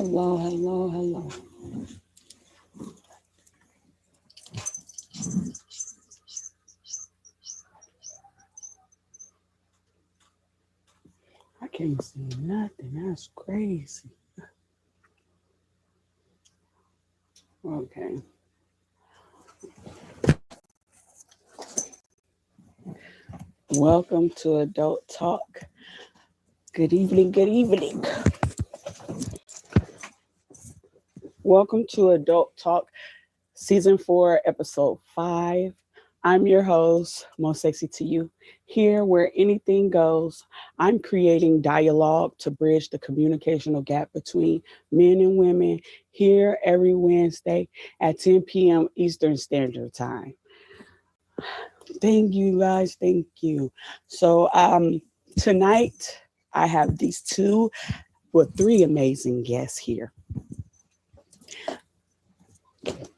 Hello, hello, hello. I can't see nothing. That's crazy. Okay. Welcome to Adult Talk. Good evening, good evening. Welcome to Adult Talk, Season 4, Episode 5. I'm your host, Most Sexy to You. Here, where anything goes, I'm creating dialogue to bridge the communicational gap between men and women here every Wednesday at 10 p.m. Eastern Standard Time. Thank you, guys. Thank you. So, tonight I have these three amazing guests here,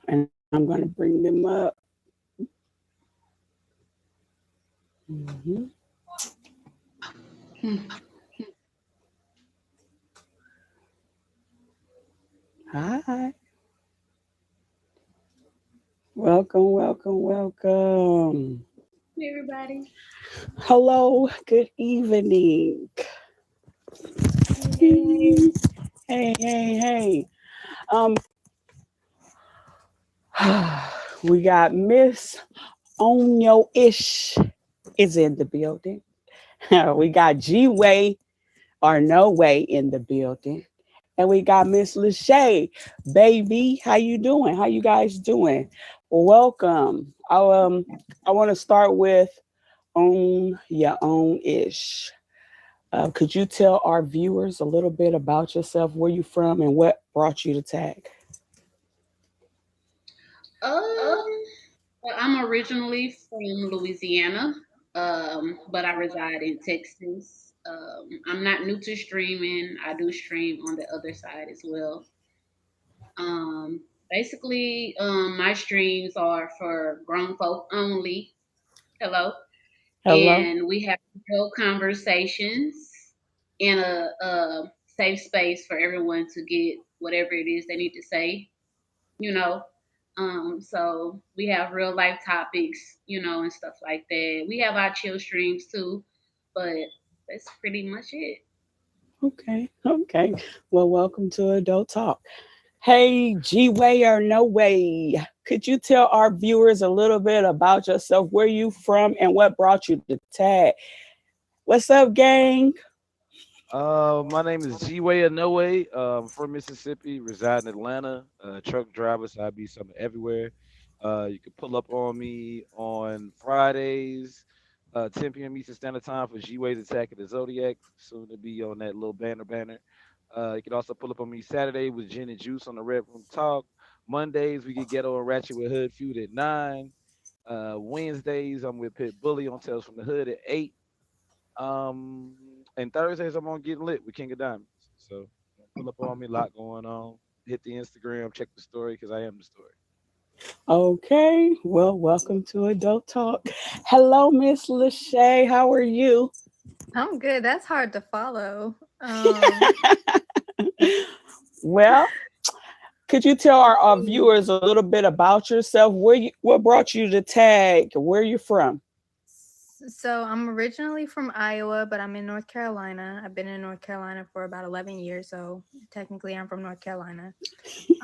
and I'm going to bring them up. Mhm. Hi. Welcome, welcome, welcome. Hey everybody. Hello, good evening. Hey. Hey, hey, hey. Um, we got Miss Onyo Ish is in the building. We got G Way or No Way in the building. And we got Miss Lachey. Baby, how you doing? How you guys doing? Welcome. I want to start with Own Your Own Ish. Could you tell our viewers a little bit about yourself, where you from, and what brought you to tag? Um, well, I'm originally from Louisiana, but I reside in Texas. I'm not new to streaming. I do stream on the other side as well. Basically, my streams are for grown folk only. Hello, Hello. and we have real conversations in a safe space for everyone to get whatever it is they need to say. You know. So we have real life topics, and stuff like that. We have our chill streams too, but that's pretty much it. Okay. Okay. Well, welcome to Adult Talk. Hey, G Way or No Way. Could you tell our viewers a little bit about yourself, where you from, and what brought you to tag? What's up, gang? My name is G Way or No Way. From Mississippi, reside in Atlanta. Truck driver, so I be something everywhere. You can pull up on me on Fridays, 10 p.m. Eastern Standard Time for G Way's Attack of the Zodiac. Soon to be on that little banner. You can also pull up on me Saturday with Gin and Juice on the Red Room Talk. Mondays we get ghetto and ratchet with Hood Feud at 9. Wednesdays I'm with Pit Bully on Tales from the Hood at 8. Um, and Thursdays I'm on Getting Lit with King of Diamonds. So pull up on me, a lot going on. Hit the Instagram, check the story because I am the story. Okay. Well, welcome to Adult Talk. Hello, Miss Lachey. How are you? I'm good. That's hard to follow. Well, could you tell our viewers a little bit about yourself? What brought you to tag? Where you from? So I'm originally from Iowa, but I'm in North Carolina. I've been in North Carolina for about 11 years, so technically I'm from North Carolina.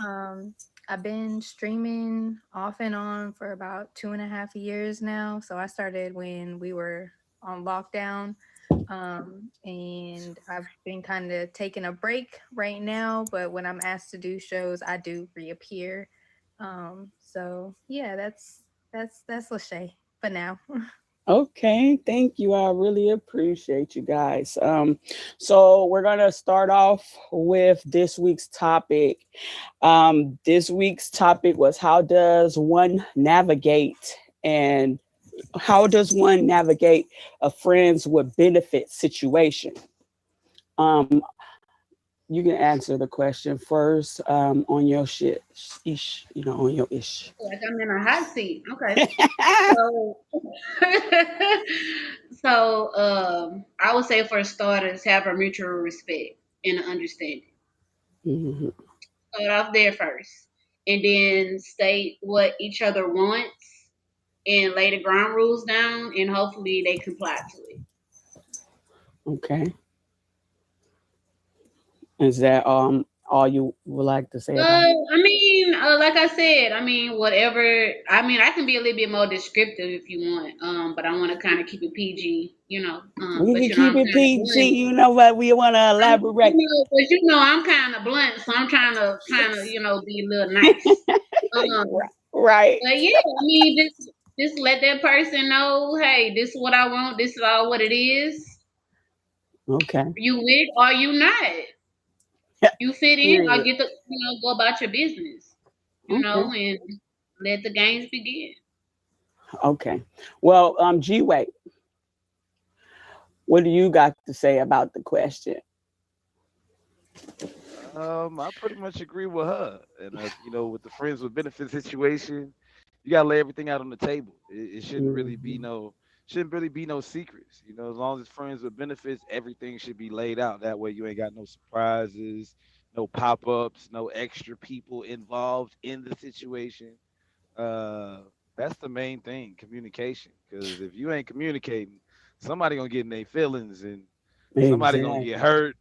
Um, I've been streaming off and on for about 2.5 years now. So I started when we were on lockdown. And I've been kind of taking a break right now, but when I'm asked to do shows, I do reappear. So yeah, that's Lachey for now. Okay, thank you. I really appreciate you guys. So we're gonna start off with this week's topic. This week's topic was and how does one navigate a friends with benefit situation? Um, you can answer the question first. On your shit, ish, on your ish. Like I'm in a hot seat. Okay. So, I would say for starters, have a mutual respect and an understanding. Mhm. Start off there first, and then state what each other wants and lay the ground rules down, and hopefully they comply to it. Okay. Is that all you would like to say about it? Like I said, whatever. I can be a little bit more descriptive if you want, but I want to kind of keep it PG, We but can you know, keep I'm it kind of PG, blunt. you know what? We want to elaborate. I'm kind of blunt, so I'm trying to, be a little nice. Um, Right. but yeah, just let that person know, hey, this is what I want. This is all what it is. Okay. You with or you not? You fit in or Period. get the, go about your business, Okay. and let the games begin. Okay. Well, G Wait, what do you got to say about the question? I pretty much agree with her. And with the friends with benefit situation, you gotta lay everything out on the table. It Mhm. shouldn't really be no secrets. As long as friends with benefits, everything should be laid out. That way, you ain't got no surprises, no pop ups, no extra people involved in the situation. Uh, that's the main thing, communication. Because if you ain't communicating, somebody gonna get in their feelings and somebody gonna get Exactly. hurt.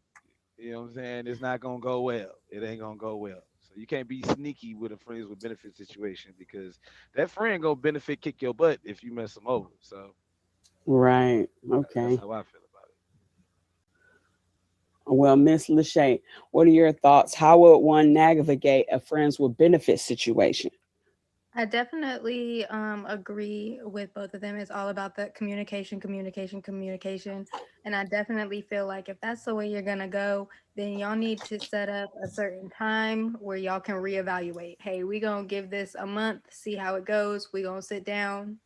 You know what I'm saying? It's not gonna go well. It ain't gonna go well. So you can't be sneaky with a friends with benefit situation because that friend gonna benefit kick your butt if you mess them over. So Right. that's Okay. how I feel about Well, Miss Lachey, what are your thoughts? How would one navigate a friends with benefits situation? I definitely agree with both of them. It's all about the communication, communication, communication. And I definitely feel like if that's the way you're going to go, then y'all need to set up a certain time where y'all can reevaluate. Hey, we going to give this a month, see how it goes. We going to sit down,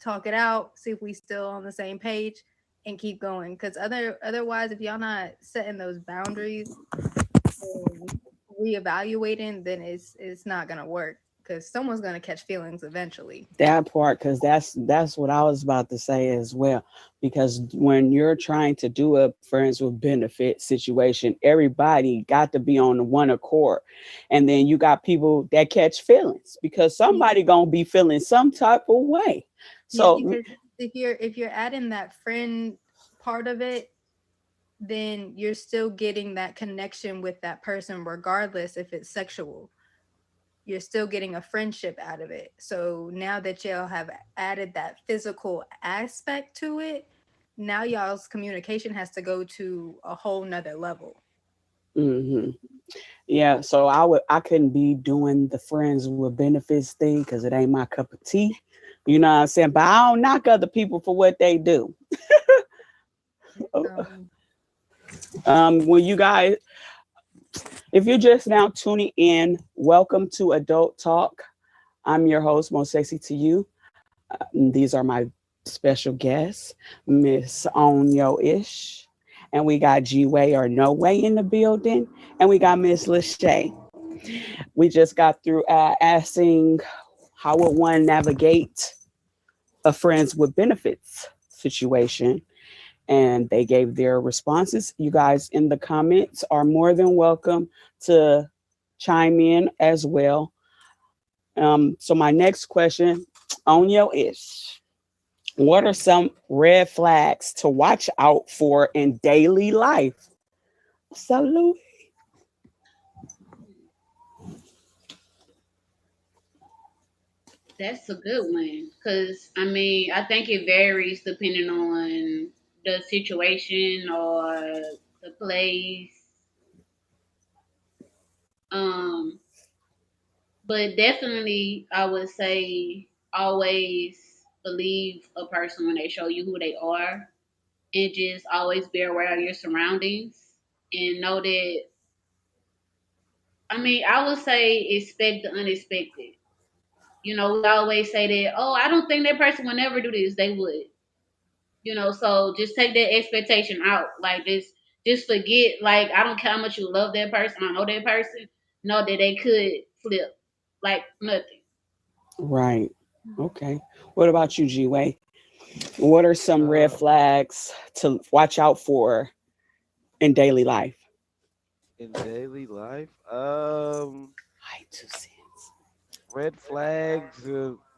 talk it out, see if we still on the same page and keep going. Because otherwise, if y'all not setting those boundaries and reevaluating, then it's not gonna work because someone's gonna catch feelings eventually. That part, because that's what I was about to say as well. Because when you're trying to do a friends with benefit situation, everybody got to be on the one accord, and then you got people that catch feelings because Yeah, somebody gonna be feeling some type of way. yeah, So because if you're adding that friend part of it, then you're still getting that connection with that person, regardless if it's sexual. You're still getting a friendship out of it. So now that y'all have added that physical aspect to it, now y'all's communication has to go to a whole nother level. hmm yeah, so I couldn't be doing the friends with benefits thing because it ain't my cup of tea. You know what I'm saying? But I don't knock other people for what they do. Um, When you guys, if you're just now tuning in, welcome to Adult Talk. I'm your host, Most Sexy to You. These are my special guests, Miss Onyo Ish, and we got G Way or No Way in the building, and we got Miss Lachey. We just got through asking how would one navigate a friends with benefits situation, and they gave their responses. You guys in the comments are more than welcome to chime in as well. So my next question on your ish. What are some red flags to watch out for in daily life? So Louis. That's a good one because I think it varies depending on the situation or the place. Um, but definitely, I would say always believe a person when they show you who they are, and just always be aware of your surroundings and know that. I would say expect the unexpected. We always say that, oh, I don't think that person would never do this. They would. So just take that expectation out. Like just forget, like, I don't care how much you love that person, I know that person, know that they could flip like nothing. Right. Okay. What about you, G Way? What are some red it. flags to watch out for in daily life? In daily life, My 2 cents. red flags,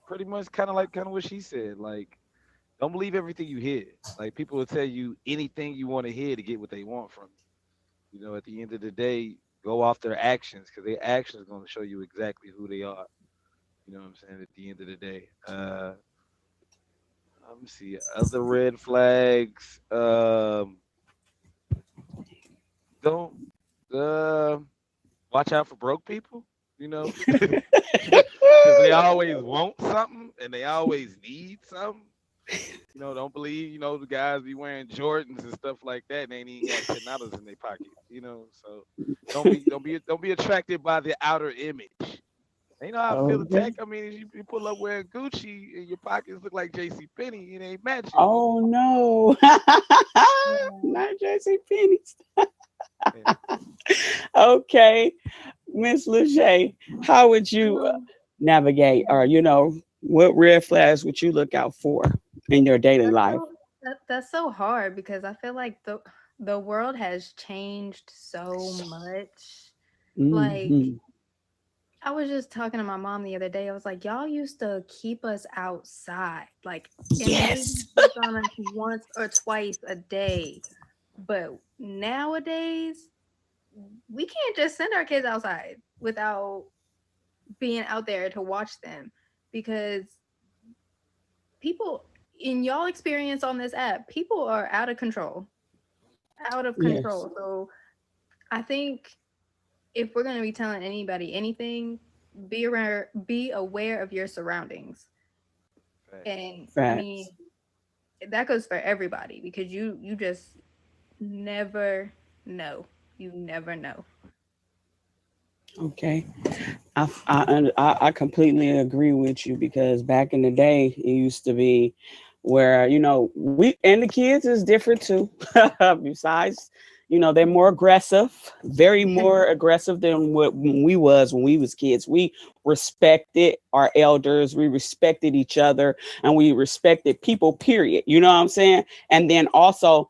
pretty much kind of what she said. Like, don't believe everything you hear. Like, people will tell you anything you want to hear to get what they want from you. At the end of the day, go off their actions because their actions going to show you exactly who they are. You know what I'm saying? At the end of the day, let me see other red flags. Don't uh, watch out for broke people. You know, because they always want something and they always need something. Don't believe, the guys be wearing Jordans and stuff like that and they ain't even got $10 in their pocket, so don't be attracted by the outer image. And you know how I feel Okay. attack. I mean, if you pull up wearing Gucci and your pockets look like JC Penney, it ain't matching. Oh no. Yeah. Not JC Penney's. Yeah. Okay. Miss Lachey, how would you Um, navigate or what red flags would you look out for in your daily that's life? so that's so hard because I feel like the world has changed so much. Like Hmm. I was just talking to my mom the other day. I was like, y'all used to keep us outside, like, and maybe Yes. pick on us once or twice a day. But nowadays, we can't just send our kids outside without being out there to watch them because people, in y'all experience on this app, people are out of control, out of Yes. control. So I think if we're going to be telling anybody anything, be aware of your surroundings. Facts. And I mean, Facts. that goes for everybody because you just never know. You never know. Okay. I completely agree with you because back in the day it used to be where we and the kids is different too. Besides, they're more aggressive, very more aggressive than what when we was kids. We respected our elders, we respected each other, and we respected people. Period. You know what I'm saying? And then also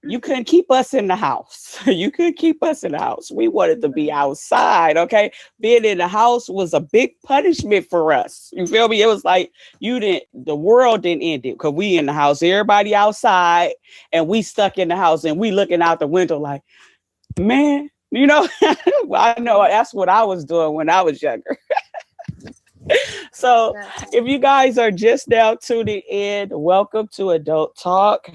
you couldn't keep us in the house. You couldn't keep us in the house. We wanted to be outside. Okay. Being in the house was a big punishment for us. You feel me? It was like the world didn't end it because we in the house, everybody outside, and we stuck in the house and we looking out the window like, man, well, I know that's what I was doing when I was younger. So Yeah. if you guys are just now tuning in, welcome to Adult Talk.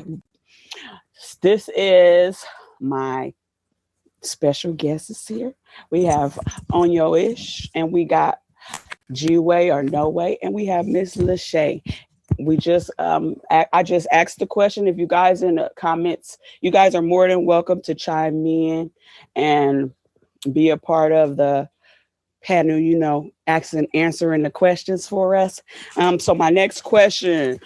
This is my special guest is here. We have Onyo Ish, and we got G Way or No Way, and we have Miss Lachey. We just I just asked the question. If you guys in the comments, you guys are more than welcome to chime in and be a part of the panel. Asking answering the questions for us. So my next question,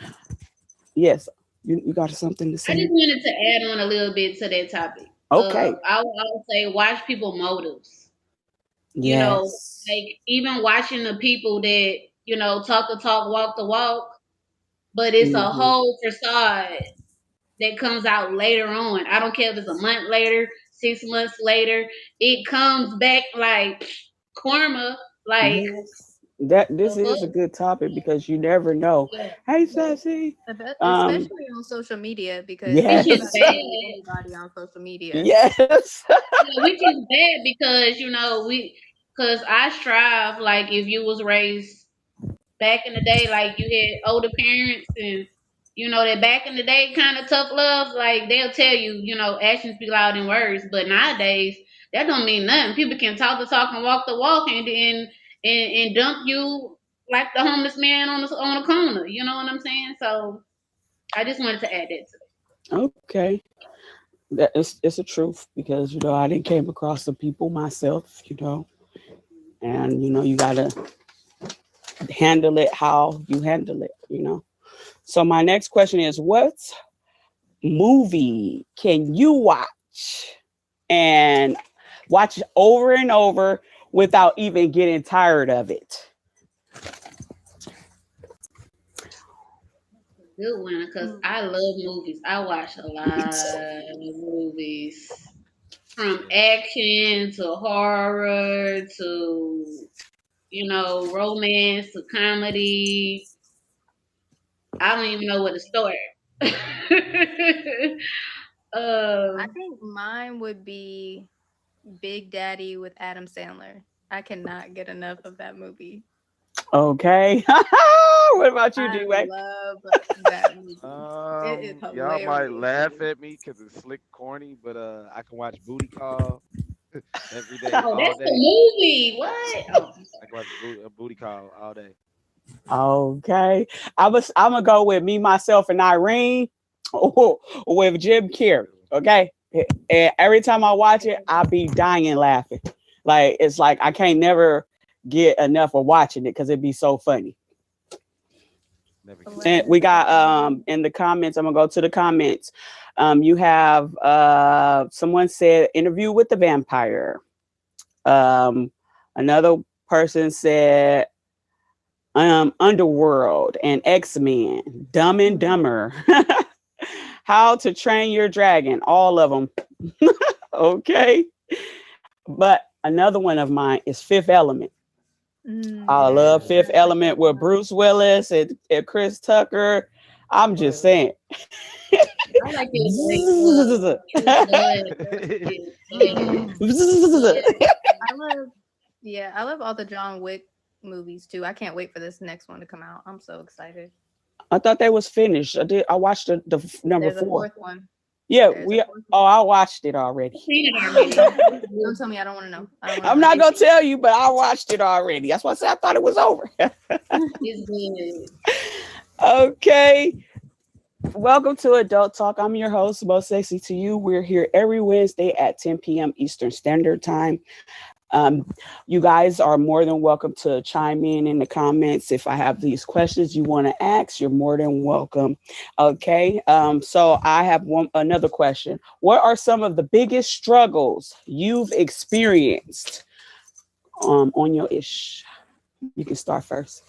yes, you got something to I say? just wanted to add on a little bit to that topic. Okay. I would say watch people motives. You know, Yes. like even watching the people that talk the talk, walk the walk, but it's a Hmm. whole facade that comes out later on. I don't care if it's a month later, 6 months later, it comes back like karma. Like Yes. That the this is a fuck? good topic because you never know. Yeah. Hey, Sassy. Um, Especially on social media because Which is anybody yes. can be bad. anybody on social media. Yes. Yeah, which is bad because because I strive like if you was raised back in the day, like you had older parents and that back in the day kind of tough love, like they'll tell you, actions speak louder than words. But nowadays, that don't mean nothing. People can talk the talk and walk the walk and dump you like the homeless man on the corner. You know what I'm saying? So I just wanted to add that to Okay. It's a truth because I didn't came across the people myself, and you gotta handle it how you handle it. So my next question is, what movie can you and watch over and over without even getting tired of it? Good one, because Mm. I love movies. I watch a Me lot too. of movies. from action to horror to romance to comedy. I don't even know where to start. I um, think mine would be Big Daddy with Adam Sandler. I cannot get enough of that movie. Okay. What about you, I G-Way? love that movie. It is Y'all might hilarious. laugh at me because it's slick corny, but I can watch Booty Call every day, oh, all that's the day. movie. What? Oh, I'm I can watch Booty Call all day. Okay. I'm gonna go with Me, Myself, and Irene with Jim Carrey. Okay. And every time I watch it, I'll be dying laughing. Like it's like I can't never get enough of watching it because it'd be so funny. Never sorry. get And we got in the comments, I'm gonna go to the comments. You have someone said Interview with the Vampire. Another person said Underworld and X-Men, Dumb and Dumber, How to Train Your Dragon, all of them. Okay. But another one of mine is Fifth Element. I love Fifth Element with Bruce Willis and Chris Tucker. I'm just saying. I like it I love all the John Wick movies too. I can't wait for this next one to come out. I'm so excited. I thought they was finished. I watched the number There's 4. A fourth one. Yeah, There's I watched it already. Don't tell me I don't want to know. I'm not gonna tell you, but I watched it already. That's why I said I thought it was over. It's good. Okay. Welcome to Adult Talk. I'm your host, Most Sexy to You. We're here every Wednesday at 10 p.m. Eastern Standard Time. You guys are more than welcome to chime in the comments. If I have these questions you want to ask, you're more than welcome. Okay. So I have another question. What are some of the biggest struggles you've experienced on your ish? You can start first.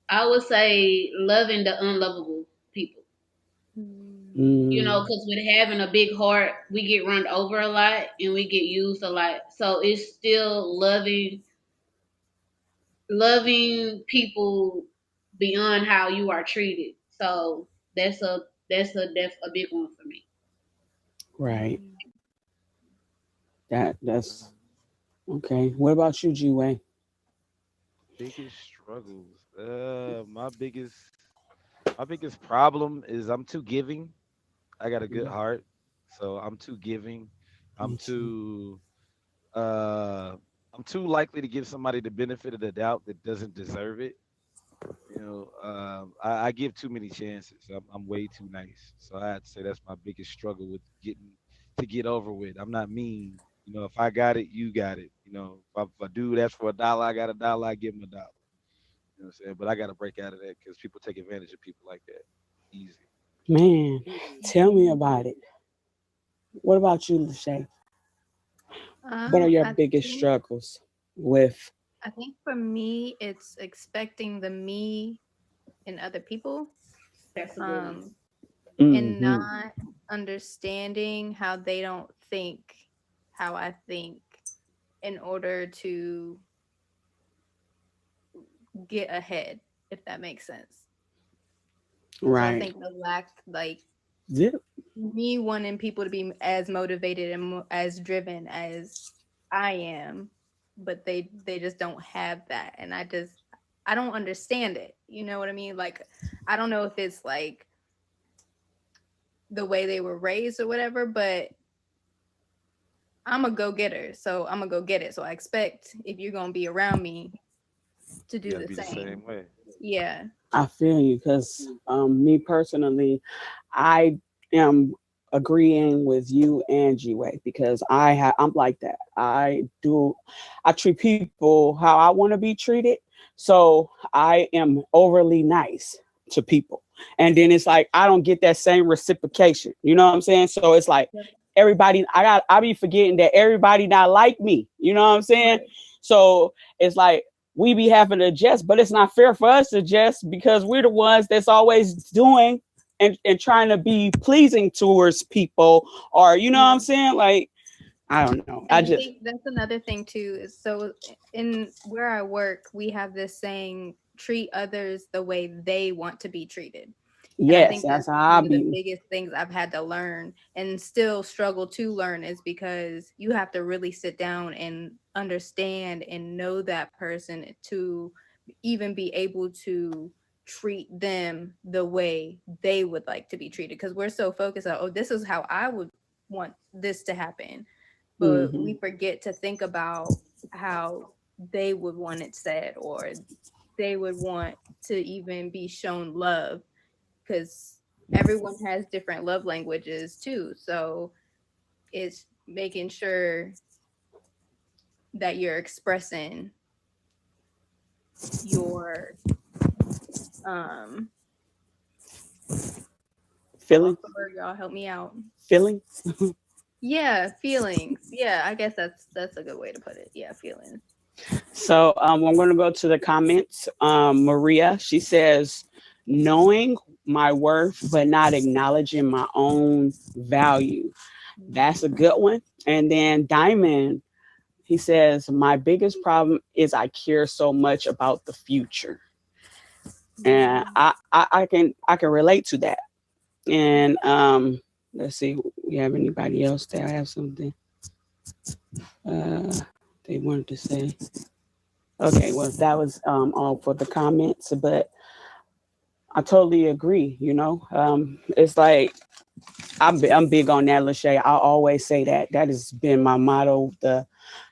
I would say loving the unlovable people. Because with having a big heart, we get run over a lot and we get used a lot. So it's still loving people beyond how you are treated. So that's a big one for me. Right. That's okay. What about you, G-Way? Biggest struggles. My biggest problem is I'm too giving. I got a good heart, so I'm too giving. I'm too likely to give somebody the benefit of the doubt that doesn't deserve it. I give too many chances. I'm way too nice, so I had to say that's my biggest struggle with get over with. I'm not mean. If I got it, you got it. If a dude asks for $1, I got $1, I give him $1. You know what I'm saying? But I got to break out of that because people take advantage of people like that. Easy. Man, tell me about it. What about you, Lachey? What are your biggest struggles with? I think for me, it's expecting the me in other people. That's a good one. And not understanding how they don't think how I think in order to get ahead, if that makes sense. Right. So I think the lack, me wanting people to be as motivated and as driven as I am, but they just don't have that, and I don't understand it. You know what I mean? Like, I don't know if it's like the way they were raised or whatever, but I'm a go-getter, so I'm gonna go get it. So I expect if you're gonna be around me to do the same way. Yeah. I feel you because me personally, I am agreeing with you and G-Way because I'm like that. I treat people how I want to be treated. So I am overly nice to people. And then it's like I don't get that same reciprocation. You know what I'm saying? So it's like everybody, I be forgetting that everybody not like me. You know what I'm saying? Right. So it's like we be having to adjust, but it's not fair for us to adjust because we're the ones that's always doing and trying to be pleasing towards people, or you know what I'm saying? Like, I don't know. And I think that's another thing too. Is so in where I work, we have this saying, treat others the way they want to be treated. And I think that's that's how I one of the be. biggest things I've had to learn and still struggle to learn, is because you have to really sit down and understand and know that person to even be able to treat them the way they would like to be treated. Because we're so focused on, oh, this is how I would want this to happen. But we forget to think about how they would want it said, or they would want to even be shown love, because everyone has different love languages too. So it's making sure that you're expressing your Feeling. y'all help me out. Feeling. Yeah, feelings. Yeah, I guess that's a good way to put it. Yeah, feelings. So I'm going to go to the comments. Maria, she says, knowing my worth, but not acknowledging my own value. That's a good one. And then Diamond, he says, my biggest problem is I care so much about the future. And I can relate to that. And let's see, we have anybody else that have something they wanted to say. Okay, well that was all for the comments, but I totally agree. It's like I'm big on that, Lachey. I always say that. That has been my motto. The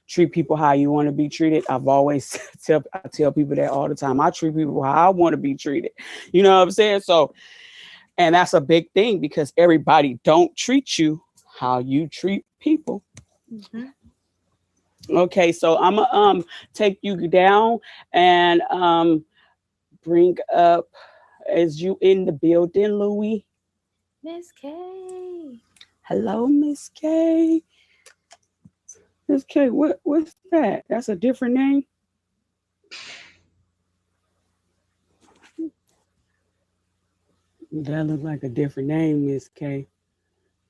treat people how you want to be treated. I've always tell people that all the time. I treat people how I want to be treated. You know what I'm saying? So, and that's a big thing because everybody don't treat you how you treat people. Okay, so I'm gonna take you down and bring up, as you in the building, Louis. Miss K. Hello, Miss K. Miss K, what's that? That's a different name. That look like a different name, Miss K.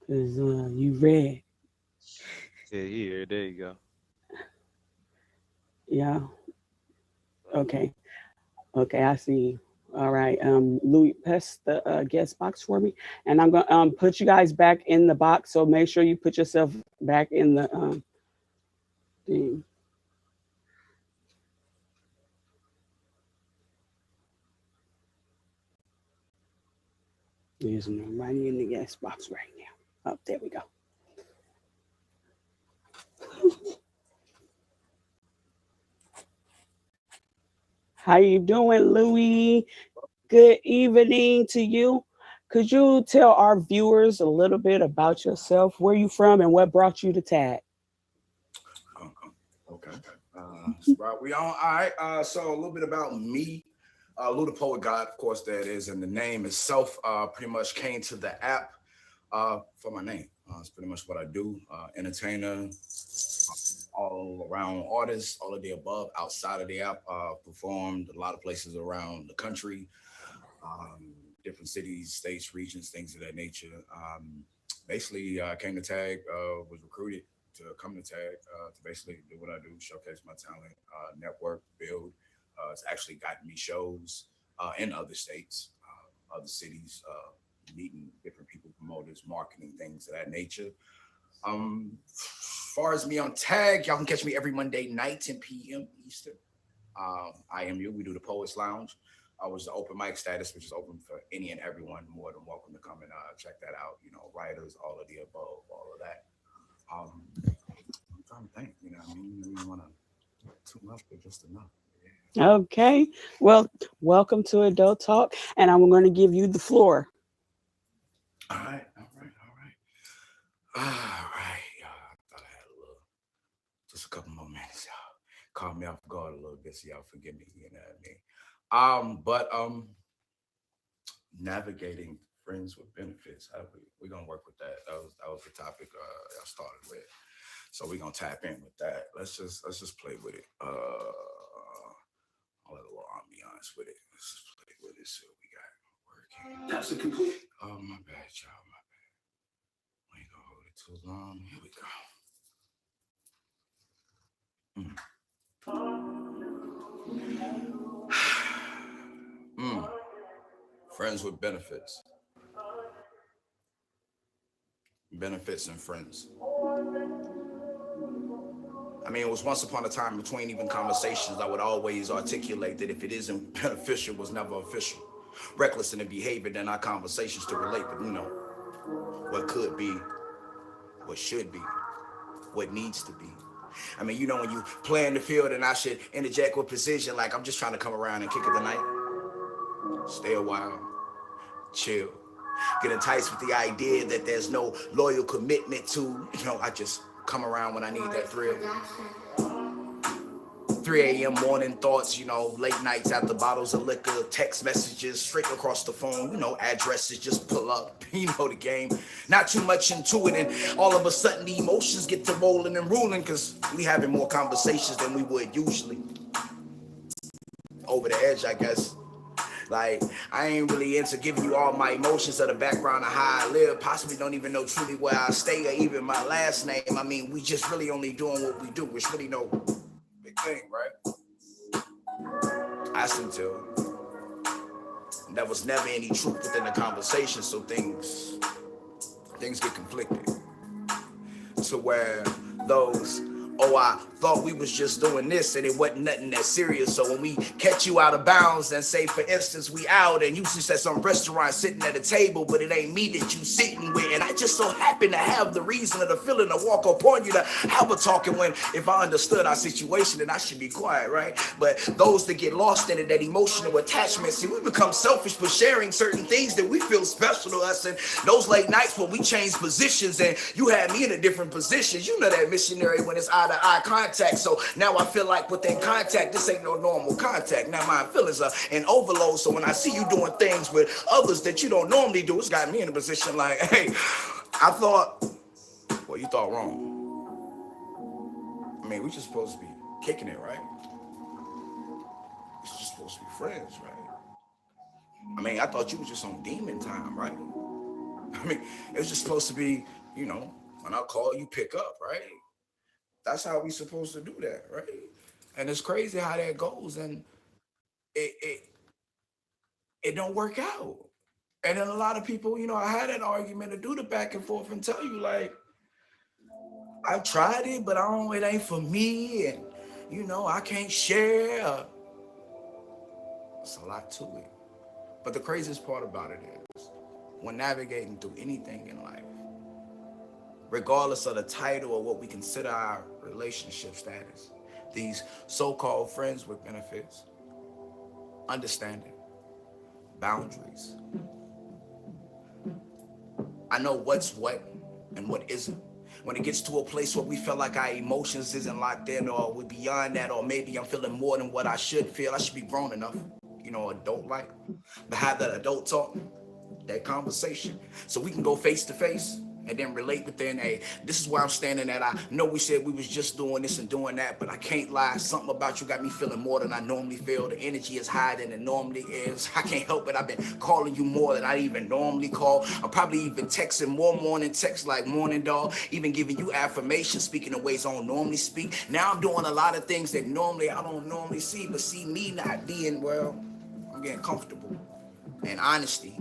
Cause you red. Yeah, here. There you go. Yeah. Okay. Okay, I see. All right. Louis, press the guest box for me, and I'm gonna put you guys back in the box. So make sure you put yourself back in the thing. There's nobody in the guest box right now. Oh, there we go. How you doing, Louis? Good evening to you. Could you tell our viewers a little bit about yourself, where you from, and what brought you to TAG? Okay. Right, we on. All right. So a little bit about me. Lou the Poet God, of course, that is, and the name itself pretty much came to the app for my name. It's pretty much what I do. Entertainer, all around artist, all of the above. Outside of the app, performed a lot of places around the country, different cities, states, regions, things of that nature. Basically, came to TAG, was recruited to come to TAG to basically do what I do, showcase my talent, network, build. It's actually gotten me shows in other states, other cities, meeting different people, promoters, marketing, things of that nature. As far as me on TAG, y'all can catch me every Monday night, 10 p.m. Eastern. IMU, we do the Poets Lounge. I was the open mic status, which is open for any and everyone. More than welcome to come and check that out. Writers, all of the above, all of that. I'm trying to think. You know what I mean? You don't want to too much, but just enough. Yeah. Okay. Well, welcome to Adult Talk, and I'm going to give you the floor. All right. I thought I had just a couple more minutes, y'all. Caught me off guard a little bit, so y'all forgive me. You know what I mean? But navigating friends with benefits. How we gonna work with that? That was the topic I started with. So we're gonna tap in with that. Let's just play with it. I'll let the Lord be honest with it. Let's just play with it. See what we got. That's a complete. Oh, my bad, y'all. My bad. We ain't gonna hold it too long. Here we go. Friends with benefits. Benefits and friends. I mean, it was once upon a time between even conversations, I would always articulate that if it isn't beneficial, it was never official. Reckless in the behavior, then our conversations to relate to, what could be, what should be, what needs to be. I mean, when you play in the field and I should interject with precision, like I'm just trying to come around and kick it tonight. Stay a while, chill. Get enticed with the idea that there's no loyal commitment to, I just come around when I need that thrill. 3 a.m. morning thoughts, late nights after bottles of liquor, text messages straight across the phone, addresses just pull up, the game. Not too much into it, and all of a sudden the emotions get to rolling and ruling because we having more conversations than we would usually. Over the edge, I guess. Like, I ain't really into giving you all my emotions or the background of how I live. Possibly don't even know truly where I stay or even my last name. I mean, we just really only doing what we do. It's really no big thing, right? I can tell. There was never any truth within the conversation, so things get conflicted. To where those, I thought we was just doing this and it wasn't nothing that serious. So when we catch you out of bounds and say, for instance, we out and you just at some restaurant sitting at a table, but it ain't me that you sitting with. And I just so happen to have the reason or the feeling to walk upon you to have a talking when if I understood our situation, then I should be quiet, right? But those that get lost in it, that emotional attachment, see, we become selfish for sharing certain things that we feel special to us. And those late nights when we change positions and you had me in a different position, that missionary when it's eye-to-eye contact. So now I feel like within contact, this ain't no normal contact. Now my feelings are in overload. So when I see you doing things with others that you don't normally do, it's got me in a position like, hey, I thought, well, you thought wrong. I mean, we just supposed to be kicking it, right? We're just supposed to be friends, right? I mean, I thought you was just on demon time, right? I mean, it was just supposed to be, when I call, you pick up, right? That's how we supposed to do that, right? And it's crazy how that goes, and it don't work out. And then a lot of people, I had an argument to do the back and forth and tell you, like, I've tried it, but it ain't for me, and I can't share. It's a lot to it. But the craziest part about it is, when navigating through anything in life, regardless of the title or what we consider our relationship status, these so-called friends with benefits, understanding, boundaries. I know what's what and what isn't. When it gets to a place where we feel like our emotions isn't locked in or we're beyond that, or maybe I'm feeling more than what I should feel, I should be grown enough, adult-like, to have that adult talk, that conversation, so we can go face to face and then relate within, hey, this is where I'm standing at. I know we said we was just doing this and doing that, but I can't lie. Something about you got me feeling more than I normally feel. The energy is higher than it normally is. I can't help it. I've been calling you more than I even normally call. I'm probably even texting more morning texts like morning dog, even giving you affirmation, speaking in ways I don't normally speak. Now I'm doing a lot of things that normally I don't normally see, but see me not being, I'm getting comfortable. And honesty,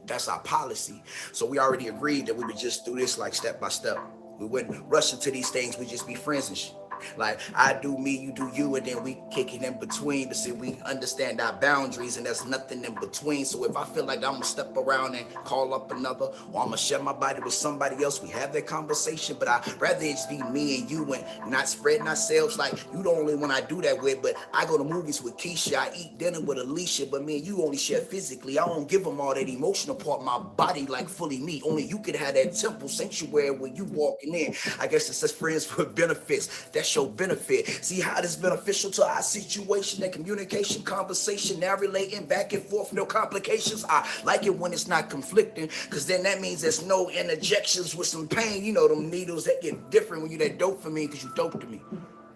that's our policy. So we already agreed that we would just do this like step by step. We wouldn't rush into these things. We'd just be friends and shit. Like, I do me, you do you, and then we kick it in between. But see, we understand our boundaries, and there's nothing in between. So if I feel like I'm gonna step around and call up another, or I'm gonna share my body with somebody else, we have that conversation. But I'd rather it just be me and you and not spreading ourselves like you the only one I do that with. But I go to movies with Keisha, I eat dinner with Alicia, but me and you only share physically. I don't give them all that emotional part, my body like fully me. Only you could have that temple sanctuary when you walking in. I guess it's just friends with benefits. That's your benefit. See how this beneficial to our situation, that communication, conversation, now relating back and forth, no complications. I like it when it's not conflicting, because then that means there's no interjections with some pain. Them needles that get different when you that dope for me, because you dope to me.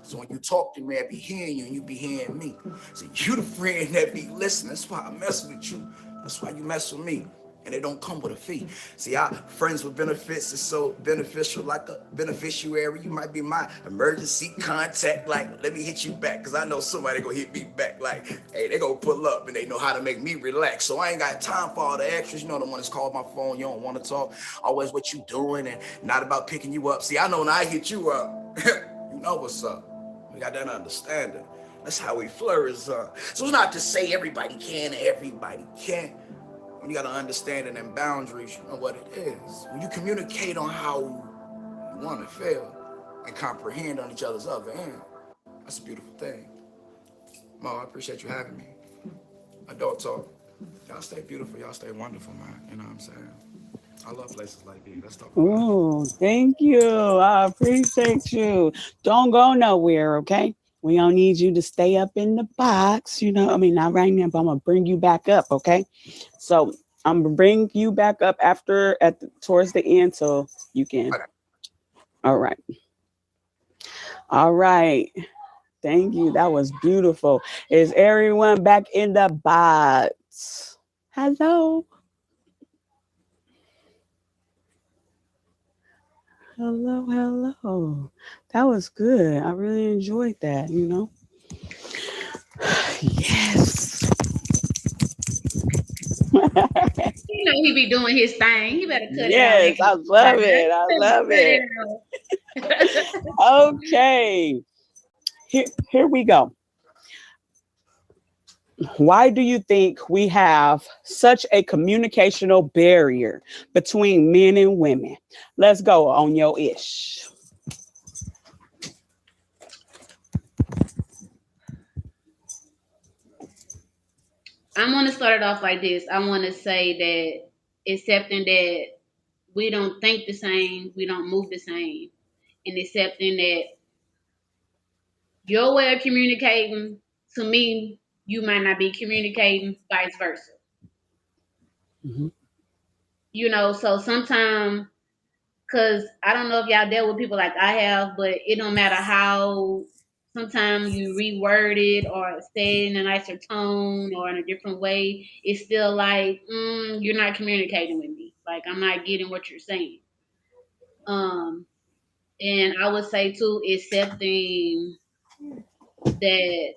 So when you talk to me, I be hearing you and you be hearing me. So you the friend that be listening. That's why I mess with you. That's why you mess with me. And it don't come with a fee. See, our friends with benefits is so beneficial, like a beneficiary. You might be my emergency contact. Like, let me hit you back, because I know somebody gonna hit me back. Like, hey, they gonna pull up and they know how to make me relax. So I ain't got time for all the extras. You know, the one that's called my phone, you don't want to talk. Always what you doing and not about picking you up. See, I know when I hit you up, you know what's up. We got that understanding. That's how we flourish. So it's not to say everybody can and everybody can't. When you got an understanding and boundaries, you know what it is. When you communicate on how you want to feel and comprehend on each other's other end, that's a beautiful thing. Mo, I appreciate you having me. Adult talk. Y'all stay beautiful. Y'all stay wonderful, man. You know what I'm saying? I love places like these. Let's talk about it. Oh, thank you. I appreciate you. Don't go nowhere, okay? We don't need you to stay up in the box, I mean, not right now, but I'm gonna bring you back up, okay? So I'm gonna bring you back up towards the end, so you can. Okay. All right. All right. Thank you. That was beautiful. Is everyone back in the box? Hello. Hello, hello. That was good. I really enjoyed that. Yes. You know he be doing his thing. He better cut it out Yes, next I love time. it. I love Cut it. it out. Okay. Here we go. Why do you think we have such a communicational barrier between men and women? Let's go on your ish. I'm gonna start it off like this. I want to say that accepting that we don't think the same, we don't move the same, and accepting that your way of communicating to me, you might not be communicating, vice versa. Mhm. So sometimes, cause I don't know if y'all dealt with people like I have, but it don't matter how sometimes you reword it or say it in a nicer tone or in a different way, it's still like, you're not communicating with me. Like I'm not getting what you're saying. Um, and I would say too, accepting that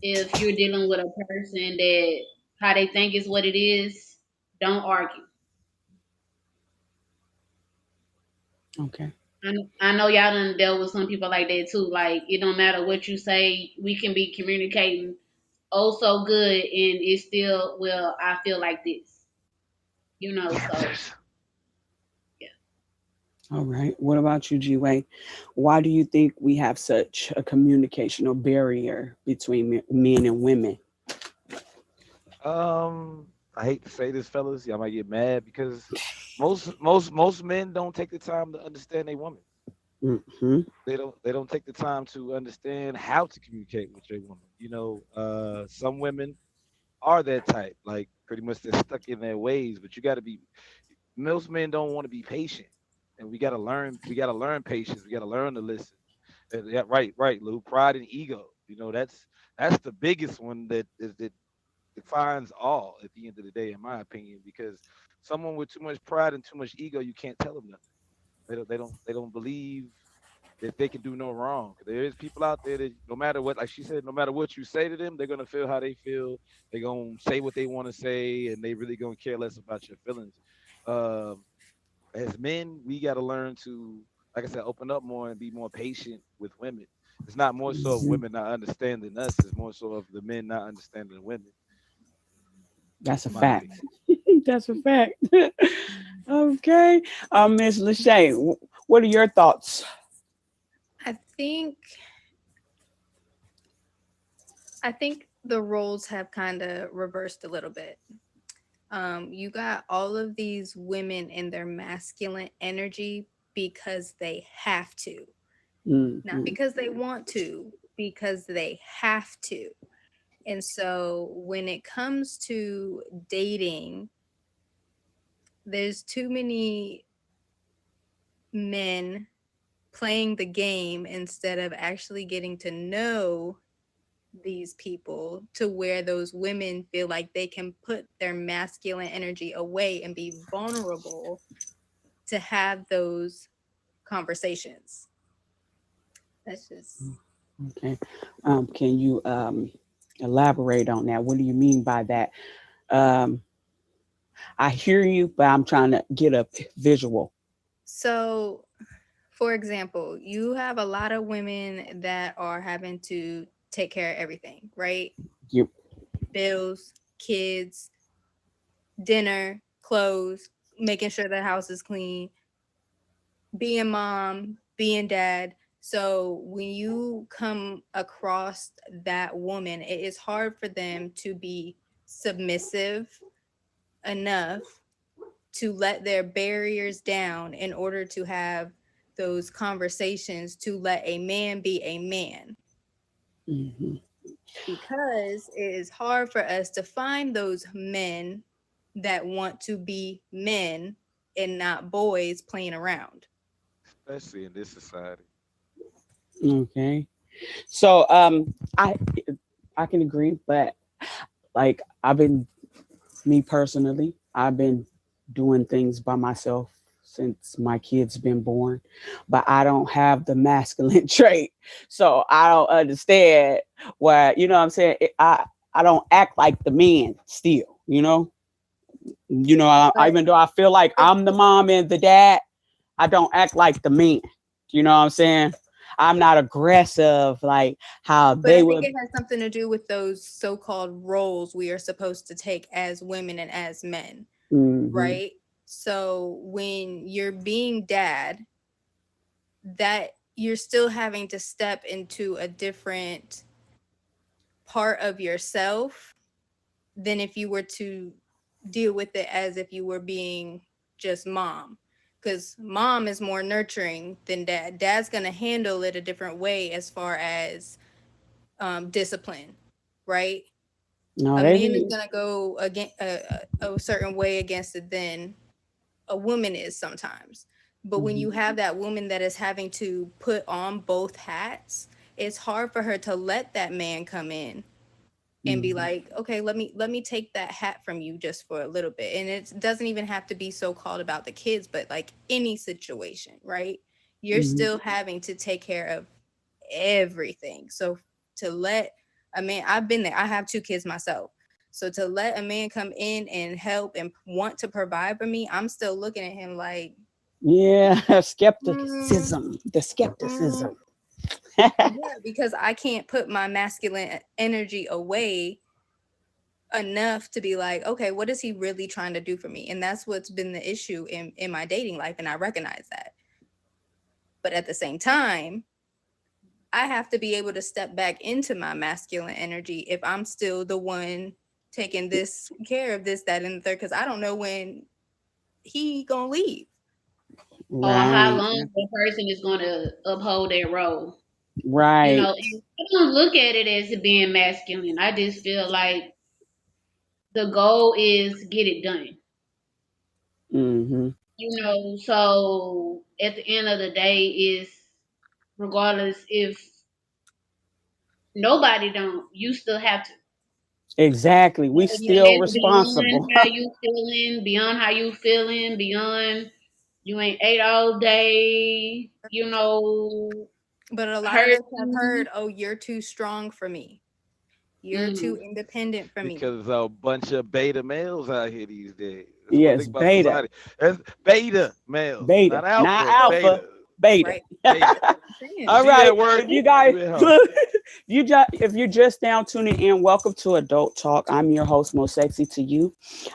if you're dealing with a person that how they think is what it is, don't argue. Okay. I know y'all done dealt with some people like that too. Like it don't matter what you say, we can be communicating oh so good, and it's still well. I feel like this, So yeah, All right. What about you, G Way? Why do you think we have such a communicational barrier between men and women? I hate to say this, fellas. Y'all might get mad because most men don't take the time to understand a woman. Hmm. They don't take the time to understand how to communicate with a woman. Some women are that type, like pretty much they're stuck in their ways. But you got to be. Most men don't want to be patient, and we got to learn. We got to learn patience. We got to learn to listen. Yeah, right, Lou. Pride and ego. That's the biggest one that defines all at the end of the day, in my opinion. Because someone with too much pride and too much ego, you can't tell them nothing. They don't believe that they can do no wrong. There is people out there that no matter what, like she said, no matter what you say to them, they're gonna feel how they feel. They're gonna say what they want to say, and they really gonna care less about your feelings. Um, as men, we got to learn to, like I said, open up more and be more patient with women. It's not more so of Hmm. women not understanding us; it's more so of the men not understanding the women. That's a In my fact. opinion. That's a fact. Okay. Miss Lachey, what are your thoughts? I think I think the roles have kind of reversed a little bit. You got all of these women in their masculine energy because they have to, not Hmm. because they want to, because they have to. And so when it comes to dating, there's too many men playing the game instead of actually getting to know these people to where those women feel like they can put their masculine energy away and be vulnerable to have those conversations. That's just Okay. Can you elaborate on that? What do you mean by that? Um, I hear you, but I'm trying to get a visual. so. For example, you have a lot of women that are having to take care of everything, right? Yep. Bills, kids, dinner, clothes, making sure the house is clean, being mom, being dad. So when you come across that woman, it is hard for them to be submissive enough to let their barriers down in order to have those conversations to let a man be a man. Mhm. Because it is hard for us to find those men that want to be men and not boys playing around. especially in this society. Okay. So I can agree, but like me personally, I've been doing things by myself since my kid's been born, but I don't have the masculine trait. So I don't understand why, you know what I'm saying? I don't act like the man still, you know? But Even though I feel like I'm the mom and the dad, I don't act like the man. You know what I'm saying? I'm not aggressive like how but they I think would. it has something to do with those so-called roles we are supposed to take as women and as men, Mhm. right? So when you're being dad, that you're still having to step into a different part of yourself than if you were to deal with it as if you were being just mom, because mom is more nurturing than dad's going to handle it a different way as far as discipline, right? No, A they man is be. going to go against a certain way against it than a woman is sometimes. But when you Mhm. have that woman that is having to put on both hats, it's hard for her to let that man come in and be Mhm. like, okay, let me take that hat from you just for a little bit. And it doesn't even have to be so called about the kids, but like any situation, right? You're Mhm. still having to take care of everything. So to let a man, I've been there, I have 2 kids myself. So to let a man come in and help and want to provide for me, I'm still looking at him like, Yeah, mm, skepticism. The mm, skepticism. yeah, because I can't put my masculine energy away enough to be like, okay, what is he really trying to do for me? And that's what's been the issue in my dating life, and I recognize that. But at the same time, I have to be able to step back into my masculine energy if I'm still the one taking this care of this, that, and the third, because I don't know when he gonna leave. Or how Right. long the person is going to uphold their role. Right. And I don't look at it as being masculine. I just feel like the goal is get it done. Mhm. So at the end of the day is regardless if nobody don't, you still have to. Exactly. We And still that's responsible. beyond how you feeling, beyond you ain't ate all day, But a lot of us have hurting. heard, oh, you're too strong for me. You're too Mm. independent for me. Because there's a bunch of beta males out here these days. That's one Yes, thing about beta. society. That's beta males, Beta. not Not alpha, alpha. beta, Beta. Right. beta. That's what I'm You saying. All see right. that word? If you guys, You at home. if you're just now tuning in, welcome to Adult Talk. I'm your host, Most Sexy to You.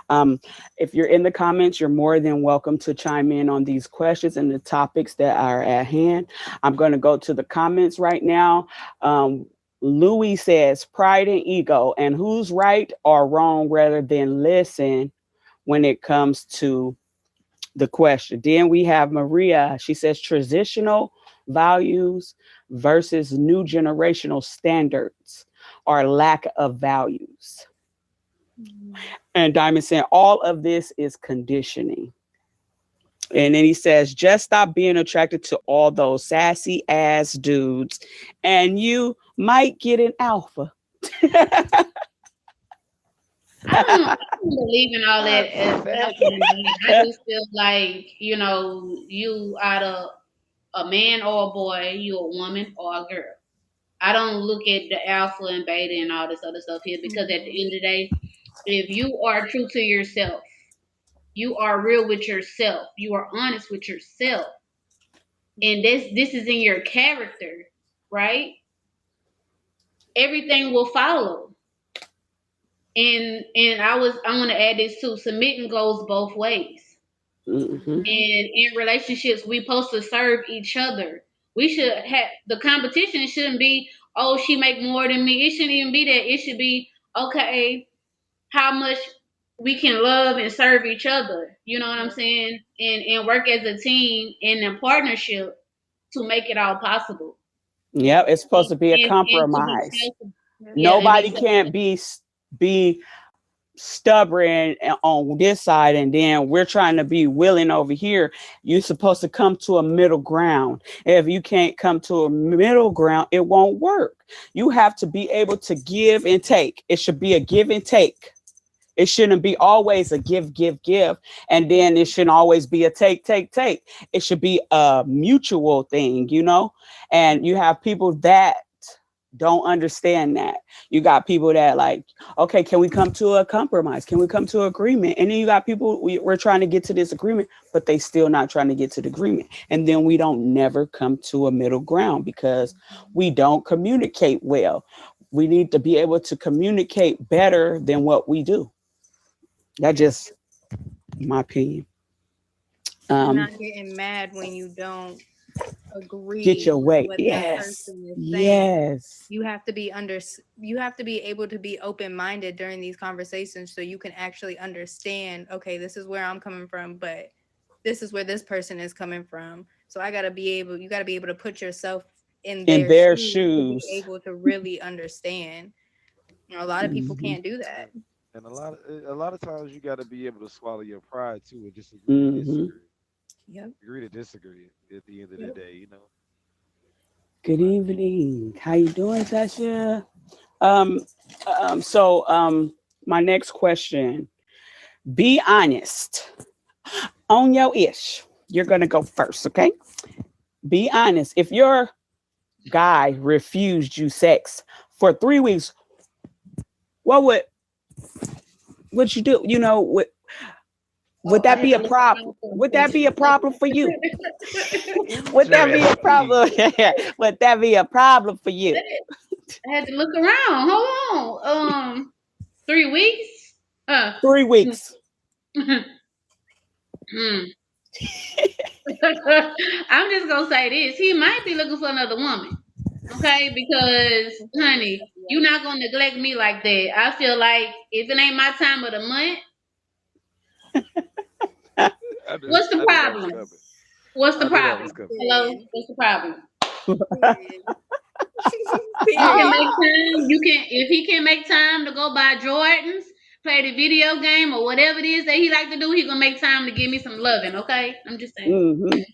Um, if you're in the comments, you're more than welcome to chime in on these questions and the topics that are at hand. I'm going to go to the comments right now. Um, Louis says pride and ego, and who's right or wrong rather than listen when it comes to the question. Then we have Maria. She says traditional values versus new generational standards or lack of values. And Diamond saying all of this is conditioning. And then he says, just stop being attracted to all those sassy ass dudes and you might get an alpha. I don't believe in all that. I just feel like, you out of a man or a boy, you a woman or a girl. I don't look at the alpha and beta and all this other stuff here because at the end of the day, if you are true to yourself, you are real with yourself, you are honest with yourself, and this is in your character, right? Everything will follow. And I want to add this too. Submitting goes both ways. Mhm. And in relationships, we supposed to serve each other. We should have the competition shouldn't be, oh, she make more than me. It shouldn't even be that. It should be, okay, how much we can love and serve each other. You know what I'm saying? And work as a team in a partnership to make it all possible. Yep, it's supposed to be a And to be compromise. self, yeah, and be Nobody can't be stubborn on this side, and then we're trying to be willing over here. You're supposed to come to a middle ground. If you can't come to a middle ground, it won't work. You have to be able to give and take. It should be a give and take. It shouldn't be always a give, give, give. And then it shouldn't always be a take, take, take. It should be a mutual thing, you know? And you have people that don't understand that. You got people that like, okay, can we come to a compromise? Can we come to an agreement? And then you got people, we're trying to get to this agreement, but they still not trying to get to the agreement. And then we don't never come to a middle ground because we don't communicate well. We need to be able to communicate better than what we do. That's just my opinion. Not getting mad when you don't agree Get your with way. what that Yes. person is saying. Yes. You have to be you have to be able to be open-minded during these conversations so you can actually understand, okay, this is where I'm coming from, but this is where this person is coming from. So you got to be able to put yourself in their shoes shoes. to be able to really understand. You know, a lot of people Mhm. can't do that. And a lot of times you got to be able to swallow your pride too, and just agree to Mhm. disagree. Yep. Agree to disagree at the end of the day, you know. Good evening. How you doing, Tasha? Um, so my next question. Be honest. On your ish. You're gonna go first, okay? Be honest. If your guy refused you sex for 3 weeks, what would you do? You know, would that be a problem? Would that be a problem for you? Would that be a problem? Would that be a problem for you? I had to look around. Hold on. 3 weeks? 3 weeks. Hmm. I'm just gonna say this. He might be looking for another woman. Okay, because honey, you're not gonna neglect me like that. I feel like if it ain't my time of the month, what's the I knew that was problem? coming. What's the I knew that problem? was coming. Hello, what's the problem? You can Period. make time. You can if he can make time to go buy Jordans, play the video game or whatever it is that he like to do, he gonna make time to give me some loving. Okay, I'm just saying. Mhm.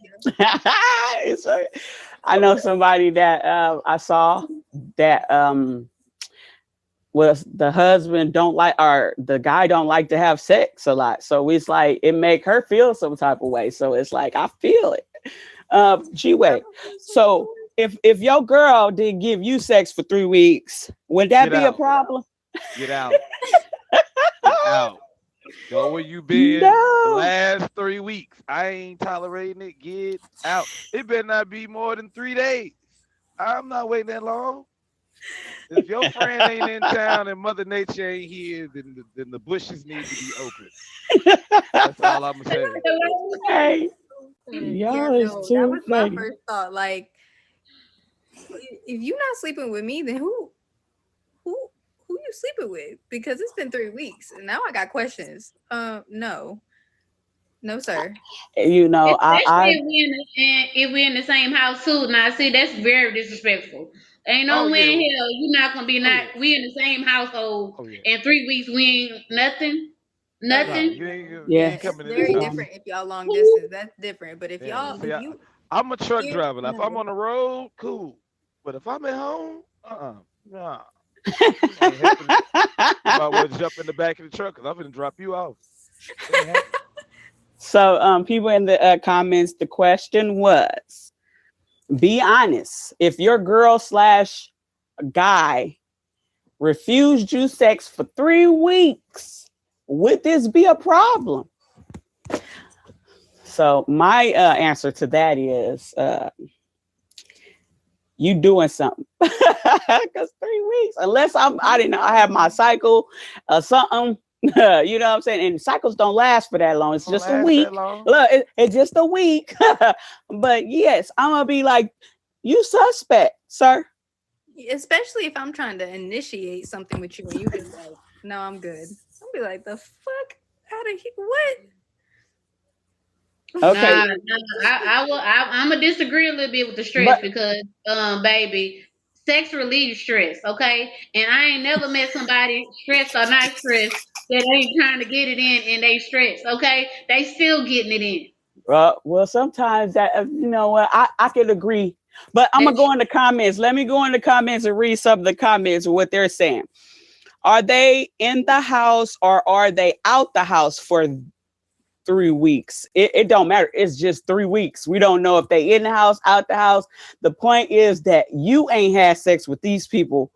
I know somebody that I saw that was the husband don't like, or the guy don't like to have sex a lot. So it's like it make her feel some type of way. So it's like I feel it. G-Way. So if your girl didn't give you sex for 3 weeks, would that Get be a out. problem? Get out. Get out. Go where you been the No. last 3 weeks. I ain't tolerating it. Get out. It better not be more than 3 days. I'm not waiting that long. If your friend ain't in town and Mother Nature ain't here, then the bushes need to be open. That's all I'm gonna say. Hey, Yeah, y'all is no, that too was my funny. first thought. Like, if you're not sleeping with me, then who you sleeping with? Because it's been 3 weeks and now I got questions. No, sir. You know, Especially I if we in the same house too. Now, see, that's very disrespectful. Ain't Oh no way yeah. in hell you not gonna be Oh yeah. not. We in the same household. Oh yeah. In 3 weeks, we ain't nothing. Nah, Nothing. you Yeah. ain't It's coming in this very house. different if y'all long distance. That's different. But if Yeah. y'all, See, if you, I'm a truck yeah, driver. Now, if I'm no. on the road, cool. But if I'm at home, nah. Ain't happening. You might well jump in the back of the truck because I'm gonna drop you off. It ain't happening. So, people in the comments, the question was: be honest. If your girl slash guy refused you sex for 3 weeks, would this be a problem? So, my answer to that is you doing something. Because 3 weeks, unless I didn't know, I have my cycle or something. You know what I'm saying? And cycles don't last for that long. It's Don't just a last week. that long. Look, it's just a week. But yes, I'm gonna be like, you suspect, sir. Especially if I'm trying to initiate something with you and you just like, no, I'm good. I'll be like, the fuck out of here. What? Okay. I'm gonna disagree a little bit with the stress because, baby, sex relieves stress, okay? And I ain't never met somebody stressed or not stressed that ain't trying to get it in and they stressed, okay? They still getting it in. Well, sometimes that you know what, I can agree, but I'm gonna go in the comments. Let me go in the comments and read some of the comments of what they're saying. Are they in the house or are they out the house for 3 weeks? It don't matter. It's just 3 weeks. We don't know if they in the house, out the house. The point is that you ain't had sex with these people,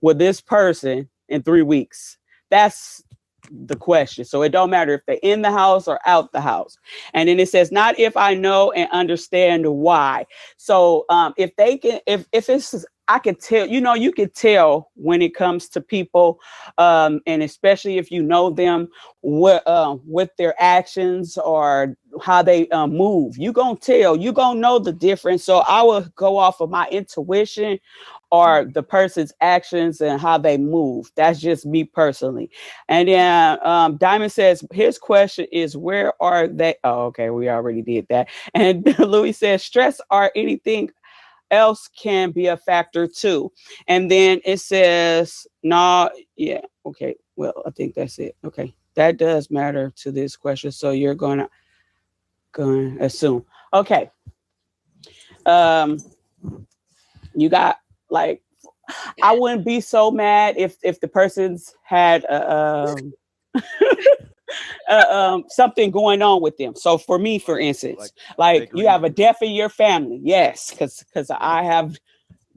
with this person in 3 weeks. That's the question. So it don't matter if they're in the house or out the house. And then it says, not if I know and understand why. So if they can, if it's, I could tell, you could tell when it comes to people, and especially if you know them, with their actions or how they move. You gonna tell, you gonna know the difference. So I will go off of my intuition or the person's actions and how they move. That's just me personally. And then Diamond says his question is, where are they? Oh, okay, we already did that. And Louis says stress or anything else can be a factor too. And then it says, no, yeah, okay. Well, I think that's it. Okay. That does matter to this question. So you're gonna assume. Okay. You got like, I wouldn't be so mad if the person's had something going on with them. So for me, for instance, like you have a death in your family. Yes, because I have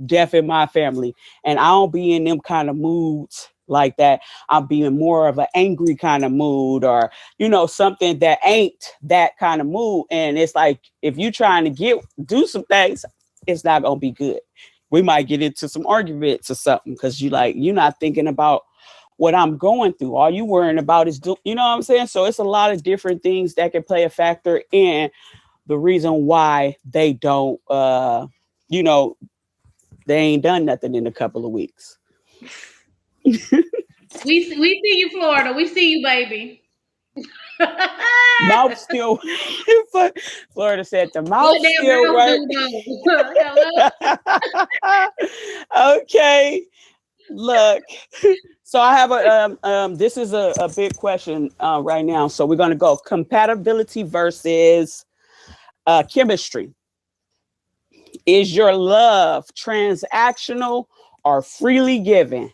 death in my family, and I don't be in them kind of moods like that. I'll be in more of an angry kind of mood, or something that ain't that kind of mood. And it's like, if you trying to do some things, it's not gonna be good. We might get into some arguments or something because you're not thinking about what I'm going through. All you worrying about is you know what I'm saying? So it's a lot of different things that can play a factor in the reason why they don't they ain't done nothing in a couple of weeks. We see you, Florida. We see you, baby. Mouth still. Florida said the mouth still works. Okay, look. So I have this is a big question right now. So we're gonna go compatibility versus chemistry. Is your love transactional or freely given?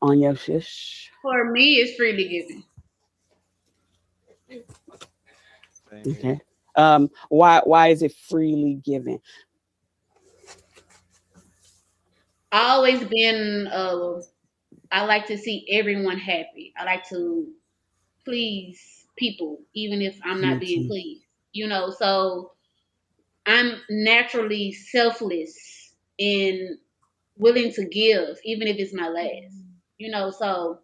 On your shish. For me, it's freely given. Okay. Why is it freely given? I always been I like to see everyone happy. I like to please people, even if I'm not being pleased. So I'm naturally selfless and willing to give, even if it's my last. So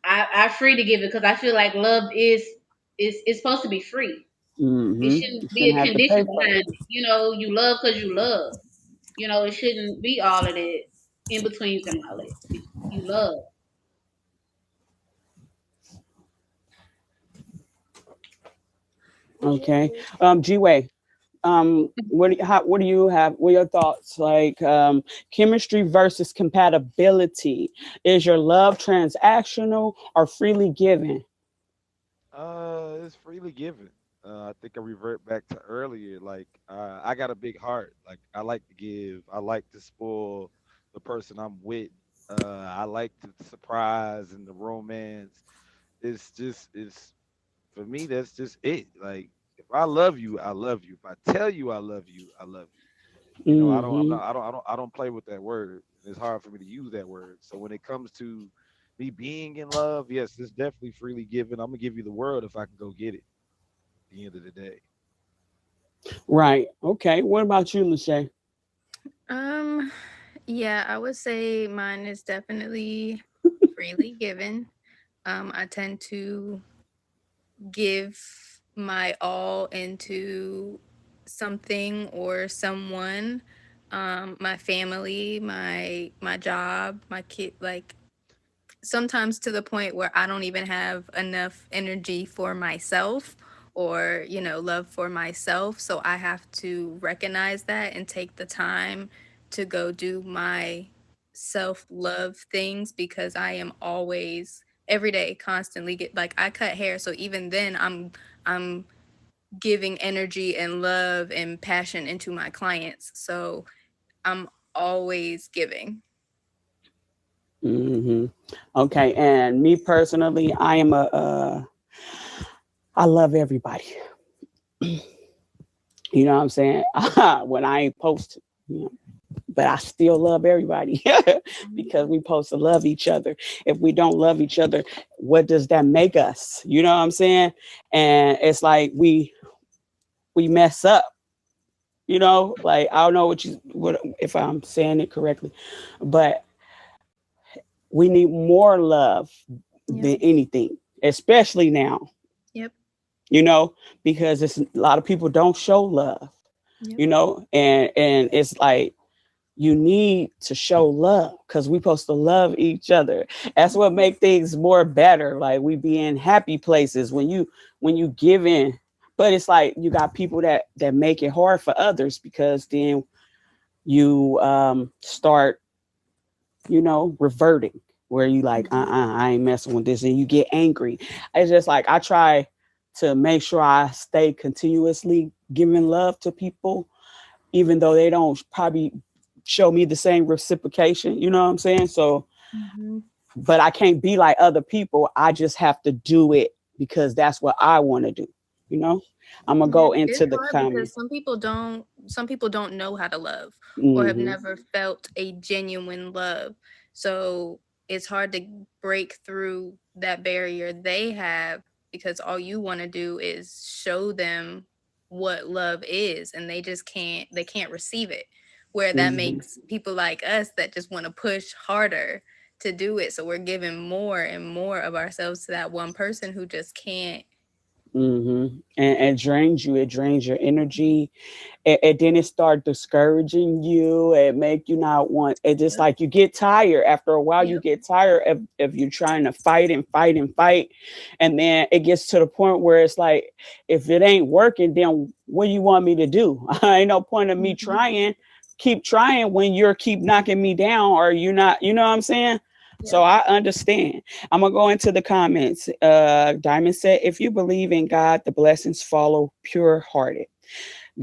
I free to give it because I feel like love is supposed to be free. Mm-hmm. It shouldn't be a condition behind it. You love because you love. It shouldn't be all of that in betweens and all that. You love. Okay. G-Way. What do you have? What are your thoughts? Like chemistry versus compatibility. Is your love transactional or freely given? It's freely given. I think I revert back to earlier. Like I got a big heart. Like I like to give. I like to spoil the person I'm with. I like the surprise and the romance. It's for me. That's just it. Like if I love you, I love you. If I tell you I love you, I love you. You know, I don't. I'm Hmm. not. I don't play with that word. It's hard for me to use that word. So when it comes to me being in love, yes, it's definitely freely given. I'm gonna give you the world if I can go get it. At the end of the day. Right. Okay. What about you, Lachey? Um, yeah, I would say mine is definitely freely given. I tend to give my all into something or someone, my family, my job, my kid, like sometimes to the point where I don't even have enough energy for myself or, love for myself. So I have to recognize that and take the time to go do my self love things because I am always every day constantly get like I cut hair, so even then I'm giving energy and love and passion into my clients, so I'm always giving. Hmm. Okay. And me personally, I am I love everybody. You know what I'm saying? When I ain't post, you know, but I still love everybody because we supposed to love each other. If we don't love each other, what does that make us? You know what I'm saying? And it's like we mess up. You know, like I don't know what if I'm saying it correctly, but we need more love Yep. than anything, especially now. Yep. You know, because it's a lot of people don't show love. Yep. You know, and it's like you need to show love because we supposed to love each other. That's what make things more better. Like we be in happy places when you give in. But it's like you got people that make it hard for others because then you start, reverting where you like, I ain't messing with this, and you get angry. It's just like I try to make sure I stay continuously giving love to people even though they don't probably show me the same reciprocation. You know what I'm saying? So, Mm-hmm. but I can't be like other people. I just have to do it because that's what I want to do. You know, I'm gonna Yeah, go it's into the hard comment. because some people don't know how to love or have Hmm. never felt a genuine love. So it's hard to break through that barrier they have because all you want to do is show them what love is and they can't receive it. Where that Hmm. makes people like us that just want to push harder to do it. So we're giving more and more of ourselves to that one person who just can't. And it drains you. It drains your energy. And then it start discouraging you. It make you not want. It just Yep. like you get tired after a while. You Yep. get tired if you're trying to fight and fight and fight, and then it gets to the point where it's like, if it ain't working, then what do you want me to do? Ain't no point of me Mhm. trying. Keep trying when you're keep knocking me down, or you not. You know what I'm saying? So Yep. I understand. I'm gonna go into the comments. Diamond said, "If you believe in God, the blessings follow pure hearted."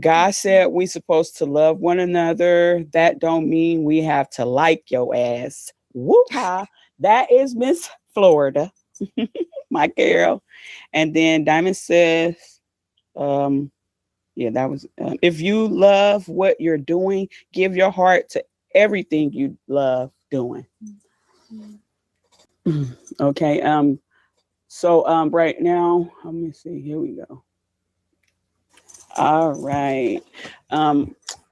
God said we supposed to love one another. That don't mean we have to like your ass. Woo-ha. That is Miss Florida, my girl. And then Diamond says, um, yeah, that was if you love what you're doing, give your heart to everything you love doing. Mhm. Okay. So right now, let me see. Here we go. All right.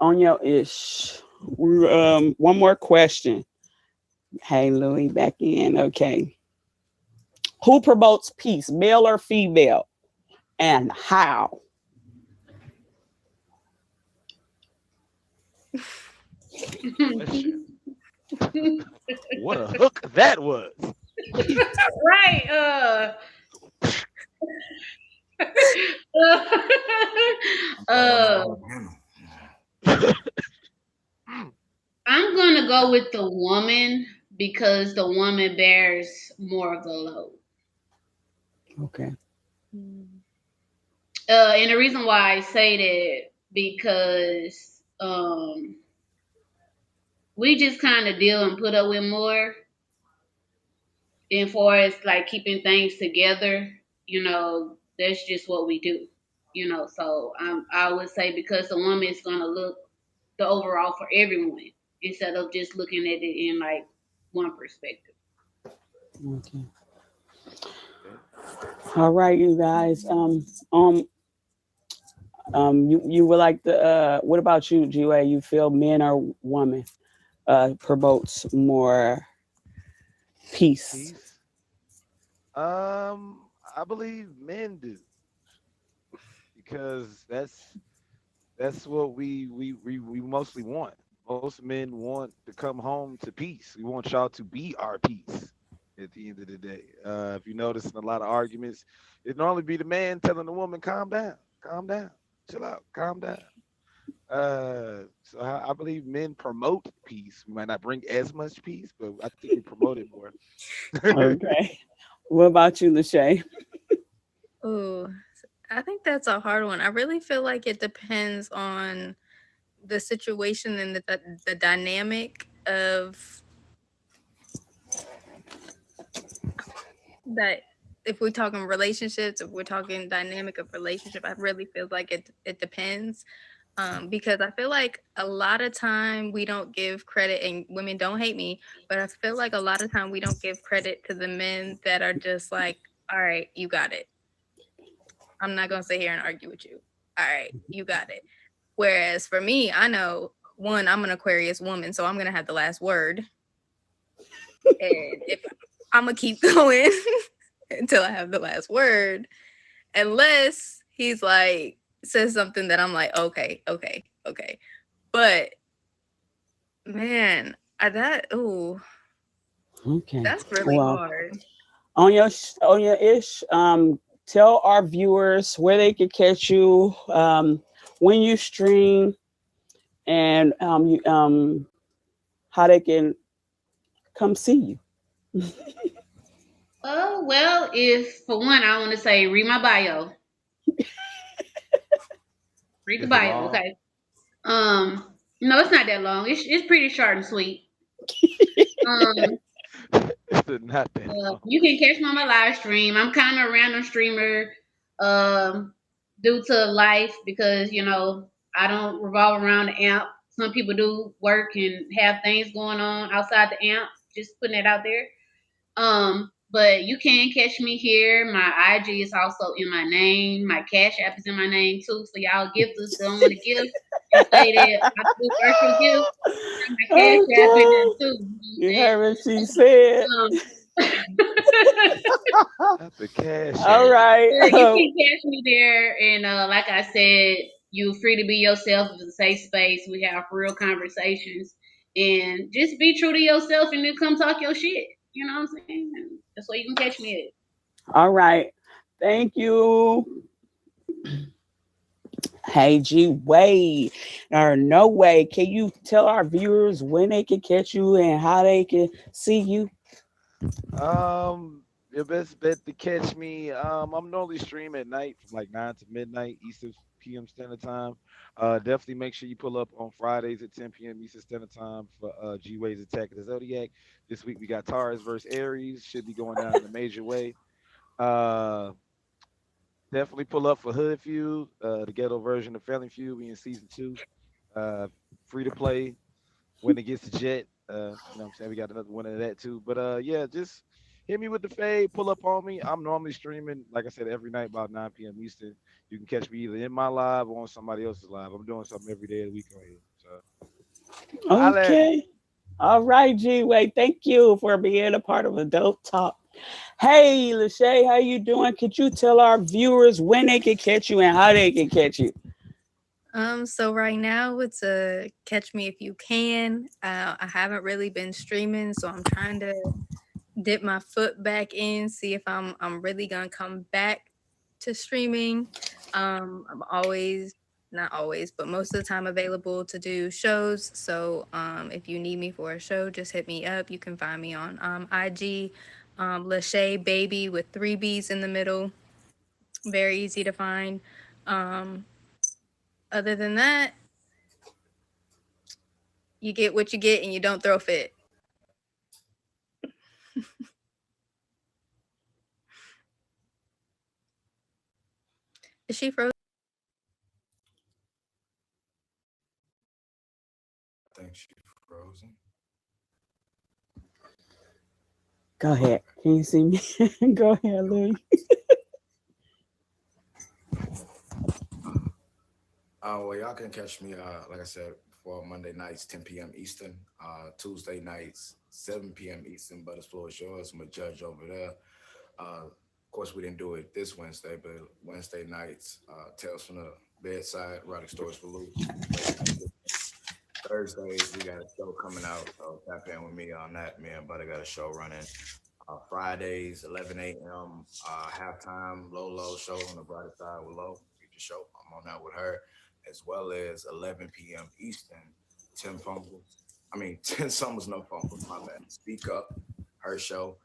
On your ish. One more question. Hey, Louis, back in. Okay. Who promotes peace, male or female, and how? Question. What a hook that was. Right. I don't know uh, how to handle. I'm gonna go with the woman because the woman bears more of the load. Okay. Mm. And the reason why I say that because we just kind of deal and put up with more, and far as like keeping things together, that's just what we do. So I would say because the woman is gonna look the overall for everyone instead of just looking at it in like one perspective. Okay. Okay. All right, you guys. You would like the what about you, GA? You feel men or women promotes more peace? Peace. I believe men do because that's what we mostly want. Most men want to come home to peace. We want y'all to be our peace at the end of the day. If you notice in a lot of arguments, it normally be the man telling the woman, calm down, chill out, calm down. So I believe men promote peace. We might not bring as much peace, but I think we promote it more. Okay. What about you, Lachey? Ooh, I think that's a hard one. I really feel like it depends on the situation and the dynamic of that. If we're talking relationships, if we're talking dynamic of relationship, I really feel like it depends. Because I feel like a lot of time we don't give credit, and women don't hate me, but I feel like a lot of time we don't give credit to the men that are just like, all right, you got it. I'm not gonna sit here and argue with you. All right, you got it. Whereas for me, I know one, I'm an Aquarius woman, so I'm gonna have the last word, and if I'm gonna keep going until I have the last word, unless he's like says something that I'm like, okay, okay, okay. But man, that ooh, Okay. that's really Well, hard. on your ish, tell our viewers where they can catch you, when you stream, and how they can come see you. Oh well, if for one, I want to say read my bio. Read the Is it bio, long? okay? No, it's not that long. It's pretty short and sweet. Um, Is it not that long? you can catch me on my live stream. I'm kind of a random streamer, um, due to life because I don't revolve around the amp. Some people do work and have things going on outside the amp. Just putting it out there. But you can catch me here. My IG is also in my name. My Cash App is in my name too. So y'all gifters don't want to give and say that I do virtual gift. My Cash App in there Okay. too. You heard what she said. Um, Not the cash All app. right. you can catch me there, and like I said, you're free to be yourself. It's a safe space. We have real conversations, and just be true to yourself, and then come talk your shit. You know what I'm saying? And that's where you can catch me All right. Thank you. Hey, G Way or No Way. Can you tell our viewers when they can catch you and how they can see you? Your best bet to catch me. I'm normally stream at night from like 9 to midnight Eastern PM Standard Time. Definitely make sure you pull up on Fridays at 10 p.m. Eastern Standard Time for G Ways Attack of the Zodiac. This week we got Taurus versus Aries. Should be going down in a major way. Uh, Definitely pull up for Hood Feud, the ghetto version of Family Feud. We in season 2. Uh, Free to play when it gets to Jet. You know what I'm saying? We got another one of that too. But yeah, just hit me with the fade, pull up on me. I'm normally streaming, like I said, every night about 9 p.m. Eastern. You can catch me either in my live or on somebody else's live. I'm doing something every day of the week on here. So holla at me. Okay. All right, G Way. Thank you for being a part of Adult Talk. Hey, Lachey, how you doing? Could you tell our viewers when they can catch you and how they can catch you? So right now it's a catch me if you can. I haven't really been streaming, so I'm trying to dip my foot back in, see if I'm really gonna come back to streaming. I'm always not always, but most of the time available to do shows. So if you need me for a show, just hit me up. You can find me on IG, Lachey Baby with 3 B's in the middle. Very easy to find. Other than that, you get what you get and you don't throw a fit. Is she frozen? I think she's frozen. Go ahead. Can you see me? Go ahead, Louis. Well, y'all can catch me, like I said, for Monday nights, 10 p.m. Eastern, Tuesday nights, 7 p.m. Eastern, but the floor is yours. I'm a judge over there. Of course, we didn't do it this Wednesday, but Wednesday nights, Tales from the Bedside, Erotic Stories for Lou. Thursdays, we got a show coming out, so tap in with me on that. Me and Buddy got a show running. Fridays, 11 a.m., halftime, Lolo show on the brighter side with Lo. Future show. I'm on that with her, as well as 11 p.m. Eastern, 10 Summers, No Fumbles, my bad. Speak Up, her show.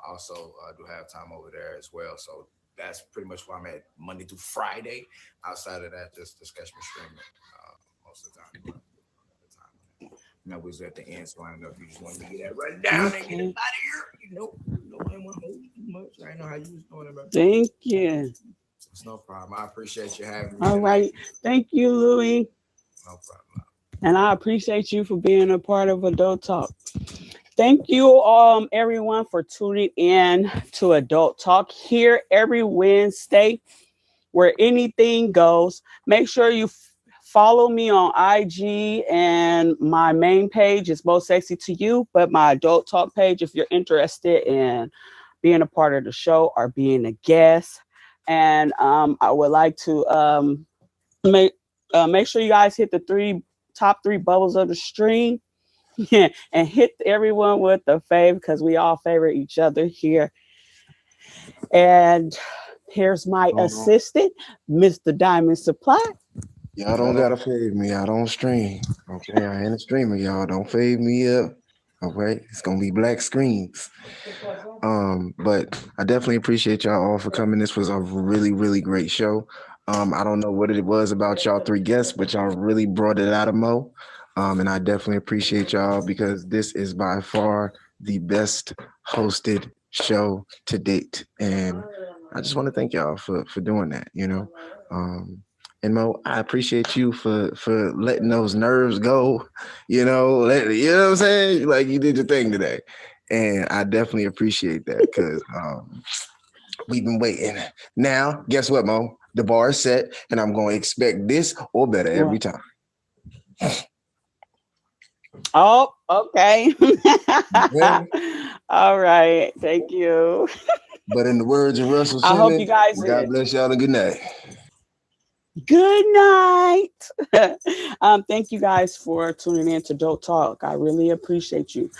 Also do halftime over there as well. So that's pretty much where I'm at Monday through Friday. Outside of that, just catch me streaming most of the time. That was at the end, so I don't know if you just want me to get that right down and get it out of here. You know, I don't want to hold too much. I know how you was doing it. Thank you. It's no problem. I appreciate you having me. All right. Thank you, Louis. No problem. And I appreciate you for being a part of Adult Talk. Thank you, everyone, for tuning in to Adult Talk here every Wednesday, where anything goes. Make sure you follow me on IG, and my main page is Most Sexy to You, but my Adult Talk page, if you're interested in being a part of the show or being a guest. And I would like to make sure you guys hit the top three bubbles of the stream. And hit everyone with the fave, because we all favor each other here. And here's my assistant, Mr. Diamond Supply. Y'all don't gotta fave me. I don't stream. Okay, I ain't a streamer. Y'all don't fave me up. Okay, it's gonna be black screens. But I definitely appreciate y'all all for coming. This was a really, really great show. I don't know what it was about y'all three guests, but y'all really brought it out of Mo. And I definitely appreciate y'all, because this is by far the best hosted show to date. And I just want to thank y'all for doing that, you know. And Mo, I appreciate you for letting those nerves go, you know what I'm saying? Like, you did your thing today. And I definitely appreciate that, because we've been waiting. Now, guess what, Mo? The bar is set, and I'm going to expect this or better every time. Oh, okay. All right. Thank you. But in the words of Russell I Simmons, hope you guys God bless y'all and good night. Good night. Thank you guys for tuning in to Adult Talk. I really appreciate you.